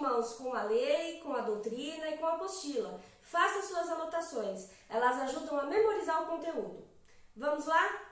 em mãos com a lei, com a doutrina e com a apostila. Faça suas anotações, elas ajudam a memorizar o conteúdo. Vamos lá?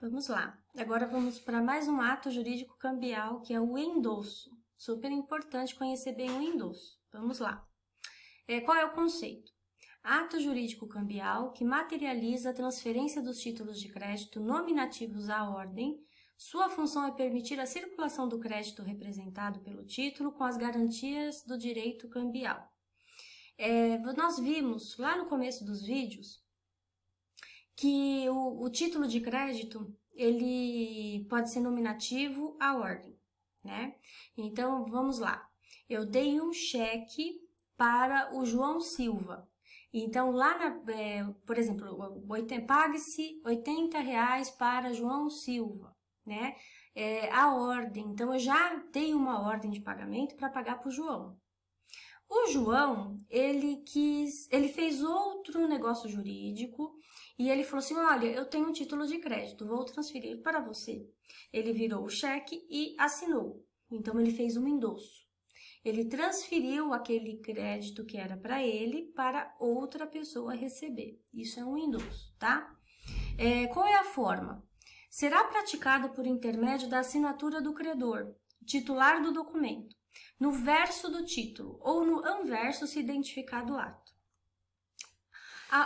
Vamos lá. Agora vamos para mais um ato jurídico cambial, que é o endosso. Super importante conhecer bem o endosso. Vamos lá. Qual é o conceito? Ato jurídico cambial que materializa a transferência dos títulos de crédito nominativos à ordem. Sua função é permitir a circulação do crédito representado pelo título com as garantias do direito cambial. Nós vimos lá no começo dos vídeos que o título de crédito ele pode ser nominativo à ordem, né? Então, vamos lá. Eu dei um cheque para o João Silva. Então, lá, por exemplo, pague-se R$80 para João Silva, né? A ordem. Então, eu já dei uma ordem de pagamento para pagar para o João. O João, ele fez outro negócio jurídico e ele falou assim, olha, eu tenho um título de crédito, vou transferir para você. Ele virou o cheque e assinou. Então, ele fez um endosso. Ele transferiu aquele crédito que era para ele para outra pessoa receber. Isso é um endosso, tá? Qual é a forma? Será praticado por intermédio da assinatura do credor, titular do documento, no verso do título ou no anverso se identificado o ato.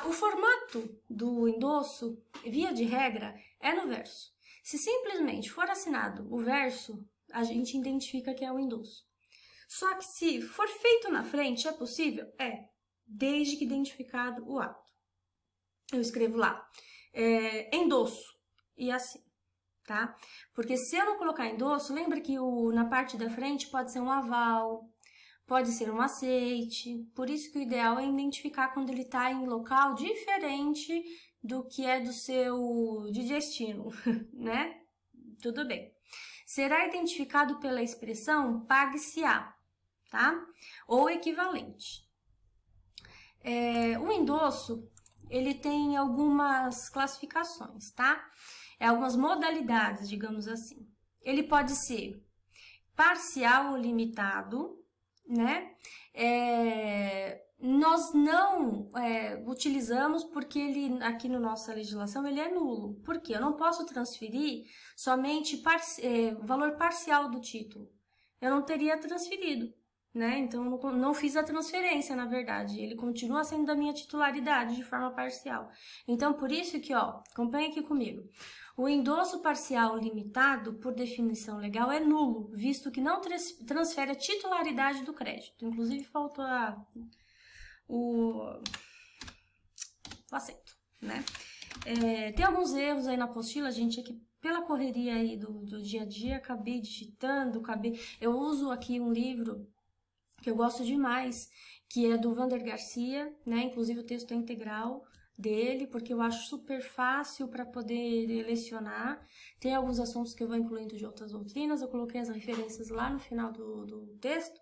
O formato do endosso, via de regra, é no verso. Se simplesmente for assinado o verso, a gente identifica que é um endosso. Só que se for feito na frente, é possível? Desde que identificado o ato. Eu escrevo lá, endosso, e assim, tá? Porque se eu não colocar endosso, lembra que na parte da frente pode ser um aval, pode ser um aceite, por isso que o ideal é identificar quando ele está em local diferente do que é do seu de destino, né? Tudo bem. Será identificado pela expressão pague-se-á, tá? Ou equivalente. O endosso, ele tem algumas classificações, tá? Algumas modalidades, digamos assim. Ele pode ser parcial ou limitado, né? Nós não utilizamos porque ele, aqui na nossa legislação, ele é nulo. Por quê? Eu não posso transferir somente valor parcial do título. Eu não teria transferido, né? Então, eu não fiz a transferência, na verdade. Ele continua sendo da minha titularidade de forma parcial. Então, por isso que, acompanha aqui comigo. O endosso parcial limitado, por definição legal, é nulo, visto que não transfere a titularidade do crédito. Inclusive, faltou o acento, né? Tem alguns erros aí na apostila, gente, aqui pela correria aí do dia a dia, acabei digitando, eu uso aqui um livro que eu gosto demais, que é do Wander Garcia, né? Inclusive o texto é integral dele, porque eu acho super fácil para poder lecionar. Tem alguns assuntos que eu vou incluindo de outras doutrinas, eu coloquei as referências lá no final do texto.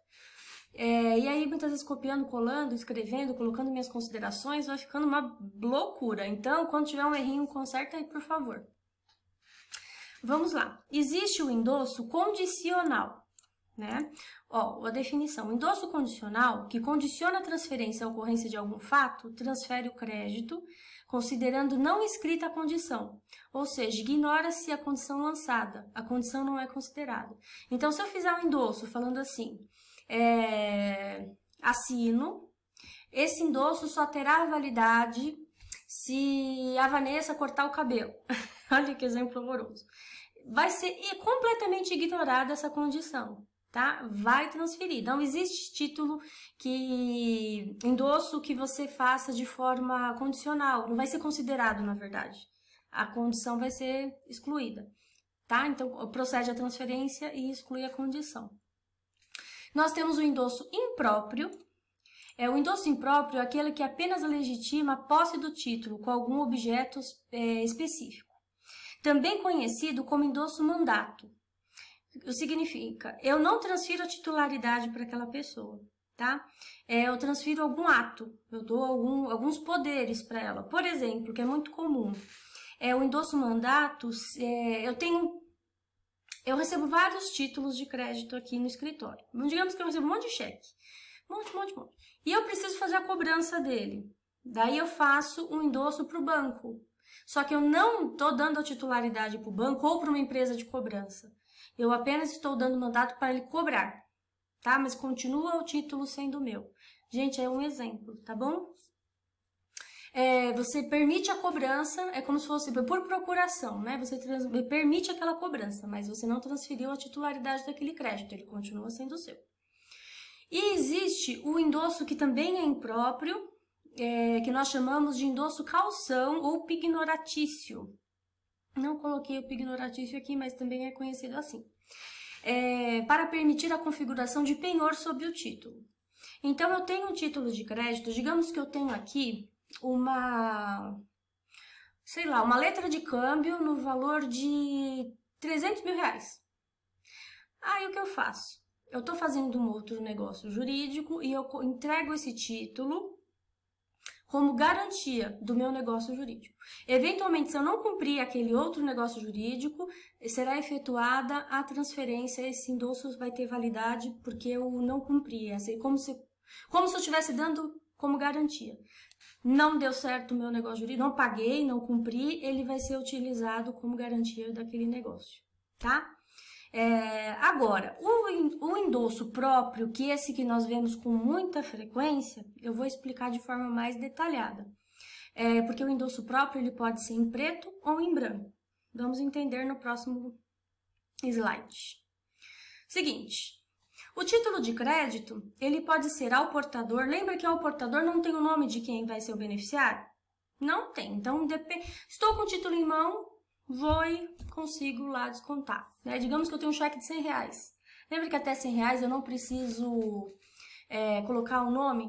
E aí, muitas vezes, copiando, colando, escrevendo, colocando minhas considerações, vai ficando uma loucura. Então, quando tiver um errinho, conserta aí, por favor. Vamos lá. Existe o endosso condicional, né? A definição. O endosso condicional, que condiciona a transferência à ocorrência de algum fato, transfere o crédito, considerando não escrita a condição. Ou seja, ignora-se a condição lançada. A condição não é considerada. Então, se eu fizer um endosso falando assim, assino, esse endosso só terá validade se a Vanessa cortar o cabelo. Olha que exemplo horroroso. Vai ser completamente ignorada essa condição, tá? Vai transferir. Não existe título endosso que você faça de forma condicional. Não vai ser considerado, na verdade. A condição vai ser excluída, tá? Então, procede a transferência e exclui a condição. Nós temos o endosso impróprio. O endosso impróprio é aquele que apenas legitima a posse do título com algum objeto específico. Também conhecido como endosso mandato. Significa, eu não transfiro a titularidade para aquela pessoa, tá? Eu transfiro algum ato, eu dou alguns poderes para ela. Por exemplo, que é muito comum, o endosso mandato, eu tenho Eu recebo vários títulos de crédito aqui no escritório. Digamos que eu recebo um monte de cheque. Um monte. E eu preciso fazer a cobrança dele. Daí eu faço um endosso para o banco. Só que eu não estou dando a titularidade para o banco ou para uma empresa de cobrança. Eu apenas estou dando mandato para ele cobrar, tá? Mas continua o título sendo meu. Gente, é um exemplo, tá bom? Você permite a cobrança, é como se fosse por procuração, né? Você permite aquela cobrança, mas você não transferiu a titularidade daquele crédito, ele continua sendo seu. E existe o endosso que também é impróprio, que nós chamamos de endosso calção ou pignoratício. Não coloquei o pignoratício aqui, mas também é conhecido assim. Para permitir a configuração de penhor sobre o título. Então, eu tenho um título de crédito, digamos que eu tenho aqui uma letra de câmbio no valor de 300 mil reais. Aí, o que eu faço? Eu estou fazendo um outro negócio jurídico e eu entrego esse título como garantia do meu negócio jurídico. Eventualmente, se eu não cumprir aquele outro negócio jurídico, será efetuada a transferência, esse endosso vai ter validade porque eu não cumpri, como se eu estivesse dando como garantia. Não deu certo o meu negócio jurídico, não paguei, não cumpri, ele vai ser utilizado como garantia daquele negócio, tá? Agora, o endosso próprio, que esse que nós vemos com muita frequência, eu vou explicar de forma mais detalhada. Porque o endosso próprio ele pode ser em preto ou em branco. Vamos entender no próximo slide. Seguinte, o título de crédito, ele pode ser ao portador. Lembra que ao portador não tem o nome de quem vai ser o beneficiário? Não tem. Então, estou com o título em mão, vou e consigo lá descontar. Digamos que eu tenho um cheque de 100 reais. Lembra que até 100 reais eu não preciso colocar o nome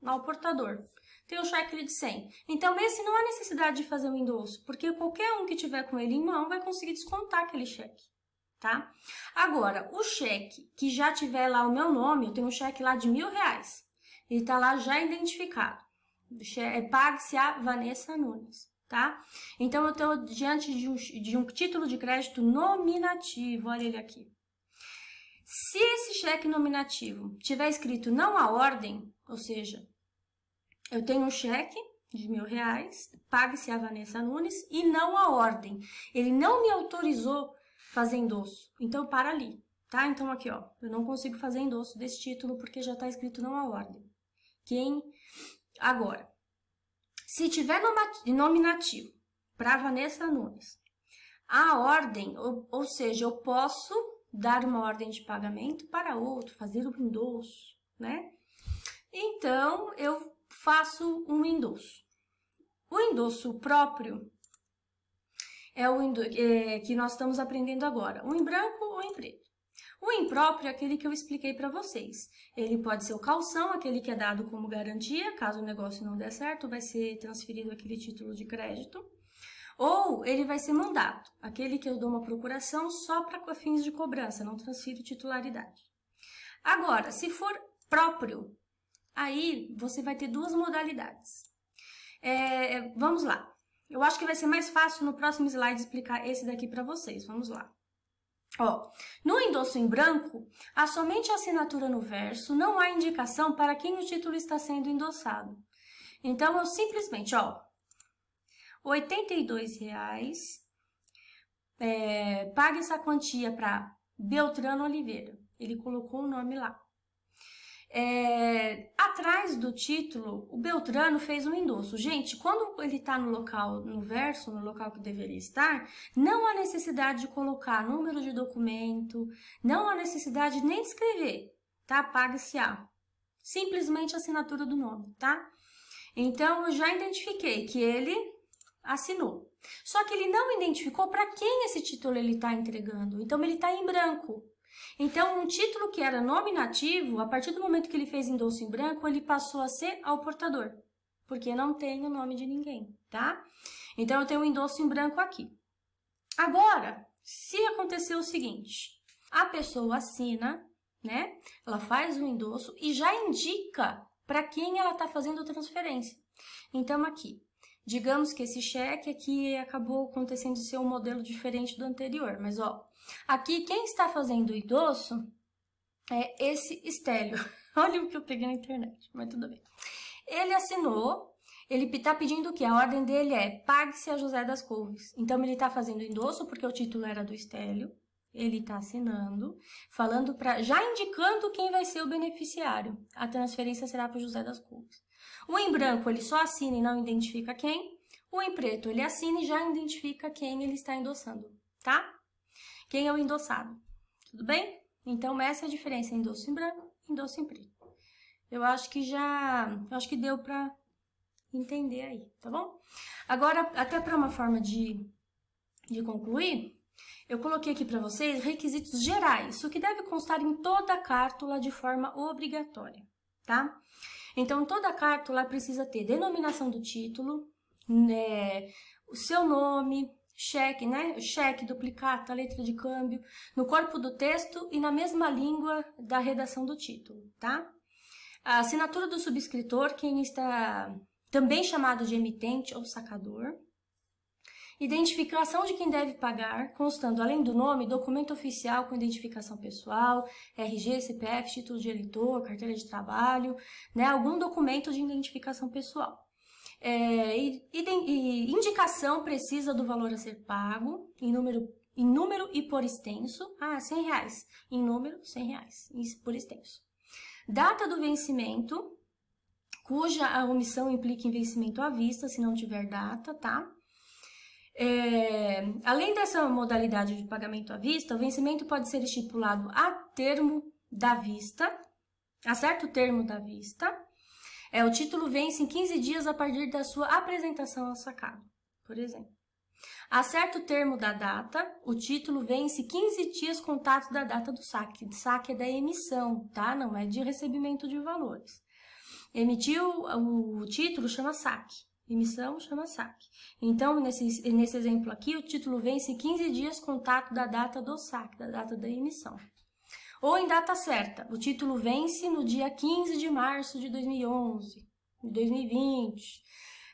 ao portador. Tem um cheque de 100. Então, esse não há necessidade de fazer um endosso, porque qualquer um que tiver com ele em mão vai conseguir descontar aquele cheque, tá? Agora, o cheque que já tiver lá o meu nome, eu tenho um cheque lá de 1.000 reais. Ele tá lá já identificado. Pague-se a Vanessa Nunes. Tá? Então, eu estou diante de um título de crédito nominativo, olha ele aqui. Se esse cheque nominativo tiver escrito não à ordem, ou seja, eu tenho um cheque de 1.000 reais, pague-se a Vanessa Nunes e não à ordem. Ele não me autorizou fazer endosso, então para ali, tá? Então, aqui, ó, eu não consigo fazer endosso desse título porque já está escrito não à ordem. Agora, se tiver nominativo para Vanessa Nunes, a ordem, ou seja, eu posso dar uma ordem de pagamento para outro, fazer um endosso, né? Então, eu faço um endosso. O endosso próprio é o que nós estamos aprendendo agora, um em branco ou em preto. O impróprio é aquele que eu expliquei para vocês. Ele pode ser o calção, aquele que é dado como garantia, caso o negócio não der certo, vai ser transferido aquele título de crédito. Ou ele vai ser mandato, aquele que eu dou uma procuração só para fins de cobrança, não transfiro titularidade. Agora, se for próprio, aí você vai ter duas modalidades. Vamos lá. Eu acho que vai ser mais fácil no próximo slide explicar esse daqui para vocês. Vamos lá. Ó, no endosso em branco, há somente a assinatura no verso, não há indicação para quem o título está sendo endossado. Então, eu simplesmente, ó, R$ 82,00, pague essa quantia para Beltrano Oliveira. Ele colocou o nome lá. Atrás do título, o Beltrano fez um endosso. Gente, quando ele está no local, no verso, no local que deveria estar, não há necessidade de colocar número de documento, não há necessidade nem de escrever, tá? Pague-se a. Simplesmente a assinatura do nome, tá? Então, eu já identifiquei que ele assinou. Só que ele não identificou para quem esse título ele está entregando. Então, ele está em branco. Então, um título que era nominativo, a partir do momento que ele fez endosso em branco, ele passou a ser ao portador, porque não tem o nome de ninguém, tá? Então, eu tenho um endosso em branco aqui. Agora, se acontecer o seguinte, a pessoa assina, né? Ela faz o endosso e já indica para quem ela está fazendo a transferência. Então, aqui, Digamos que esse cheque aqui acabou acontecendo ser um modelo diferente do anterior, mas ó, aqui quem está fazendo o endosso é esse Estélio. Olha o que eu peguei na internet, mas tudo bem. Ele assinou, ele está pedindo o quê? A ordem dele é pague-se a José das Couves. Então, ele está fazendo o endosso porque o título era do Estélio. Ele está assinando, falando já indicando quem vai ser o beneficiário. A transferência será para o José das Couves. O em branco, ele só assina e não identifica quem. O em preto, ele assina e já identifica quem ele está endossando, tá? Quem é o endossado. Tudo bem? Então, essa é a diferença, endosso em branco e endosso em preto. Eu acho que deu para entender aí, tá bom? Agora, até para uma forma de concluir, eu coloquei aqui para vocês requisitos gerais, o que deve constar em toda a cártula de forma obrigatória, tá? Então, toda a cártula precisa ter denominação do título, né, o seu nome, cheque, né? Cheque, duplicata, letra de câmbio, no corpo do texto e na mesma língua da redação do título, tá? A assinatura do subscritor, quem está também chamado de emitente ou sacador. Identificação de quem deve pagar, constando, além do nome, documento oficial com identificação pessoal, RG, CPF, título de eleitor, carteira de trabalho, né, algum documento de identificação pessoal. Indicação precisa do valor a ser pago, em número e por extenso. R$100. Em número, R$100. Por extenso. Data do vencimento, cuja a omissão implica em vencimento à vista, se não tiver data, tá? Além dessa modalidade de pagamento à vista, o vencimento pode ser estipulado a termo da vista, a certo termo da vista. O título vence em 15 dias a partir da sua apresentação ao sacado, por exemplo. A certo termo da data, o título vence 15 dias contados da data do saque. Saque é da emissão, tá? Não é de recebimento de valores. Emitiu o título, chama saque. Emissão chama saque. Então, nesse exemplo aqui, o título vence 15 dias contato da data do saque, da data da emissão. Ou em data certa, o título vence no dia 15 de março de 2011, de 2020.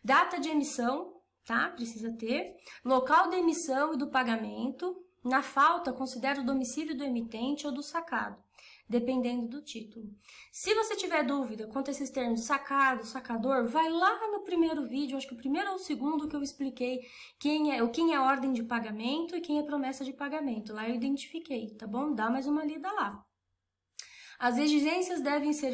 Data de emissão, tá? Precisa ter. Local da emissão e do pagamento. Na falta, considera o domicílio do emitente ou do sacado, dependendo do título. Se você tiver dúvida quanto a esses termos sacado, sacador, vai lá no primeiro vídeo, acho que o primeiro ou o segundo que eu expliquei quem é a ordem de pagamento e quem é promessa de pagamento. Lá eu identifiquei, tá bom? Dá mais uma lida lá. As exigências devem ser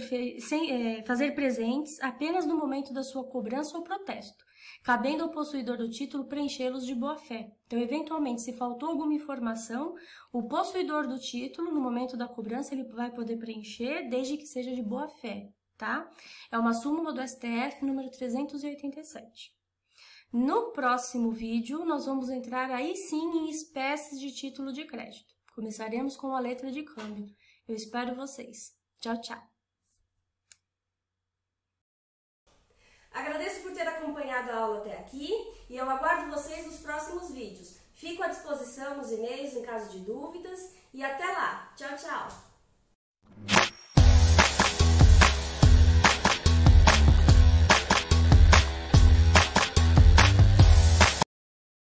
fazer presentes apenas no momento da sua cobrança ou protesto, cabendo ao possuidor do título preenchê-los de boa-fé. Então, eventualmente, se faltou alguma informação, o possuidor do título, no momento da cobrança, ele vai poder preencher, desde que seja de boa-fé, tá? É uma súmula do STF número 387. No próximo vídeo, nós vamos entrar aí sim em espécies de título de crédito. Começaremos com a letra de câmbio. Eu espero vocês. Tchau, tchau. Agradeço por ter acompanhado a aula até aqui e eu aguardo vocês nos próximos vídeos. Fico à disposição nos e-mails em caso de dúvidas e até lá. Tchau, tchau!